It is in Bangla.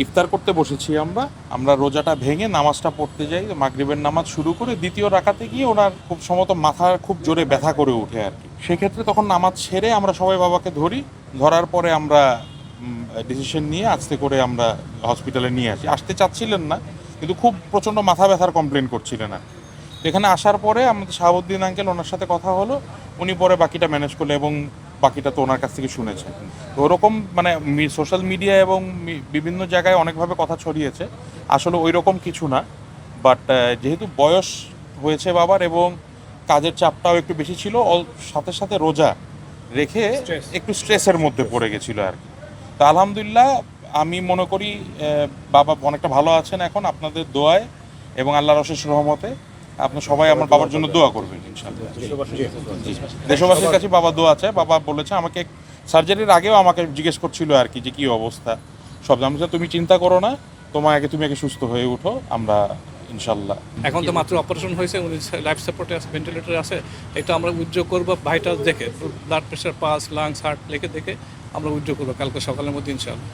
ইফতার করতে বসেছি আমরা আমরা রোজাটা ভেঙে নামাজটা পড়তে যাই, মাগরিবের নামাজ শুরু করে দ্বিতীয় রাকাতে গিয়ে ওনার খুব সম্ভবত মাথা খুব জোরে ব্যথা করে ওঠে আর কি। সেক্ষেত্রে তখন নামাজ ছেড়ে আমরা সবাই বাবাকে ধরি, ধরার পরে আমরা ডিসিশন নিয়ে আস্তে করে আমরা হসপিটালে নিয়ে আসতে চাচ্ছিলেন না, কিন্তু খুব প্রচণ্ড মাথা ব্যথার কমপ্লেন করছিলেন আর কি। তো এখানে আসার পরে আমাদের শাহাবুদ্দিন আঙ্কেল, ওনার সাথে কথা হলো, উনি পরে বাকিটা ম্যানেজ করলে এবং বাকিটা তো ওনার কাছ থেকে শুনেছেন। তো ওরকম মানে সোশ্যাল মিডিয়া এবং বিভিন্ন জায়গায় অনেকভাবে কথা ছড়িয়েছে, আসলে ওই রকম কিছু না। বাট যেহেতু বয়স হয়েছে বাবার এবং কাজের চাপটাও একটু বেশি ছিল, সাথে সাথে রোজা রেখে একটু স্ট্রেসের মধ্যে পড়ে গেছিলো আর কি। তো আলহামদুলিল্লাহ আমি মনে করি বাবা অনেকটা ভালো আছেন এখন আপনাদের দোয়ায় এবং আল্লাহর অশেষ রহমতে। আপনার সবাই আমার বাবার জন্য দোয়া করবেন ইনশাআল্লাহ। দেশবাসীর কাছে বাবা দোয়া আছে। বাবা বলেছে আমাকে সার্জারির আগেও আমাকে জিজ্ঞেস করছিল আর কি যে কী অবস্থা, সব আমি তুমি চিন্তা করো না, তুমি আগে সুস্থ হয়ে উঠো, আমরা ইনশাল্লাহ। এখন তো মাত্র অপারেশন হয়েছে, উনি লাইফ সাপোর্টে আছে, ভেন্টিলেটরে আছে। এটা আমরা উদ্যোগ করবো ভাইটাল দেখে, blood pressure, pulse, lungs, heart লেখে দেখে আমরা উদ্যোগ করবো কালকে সকালের মধ্যে ইনশাআল্লাহ।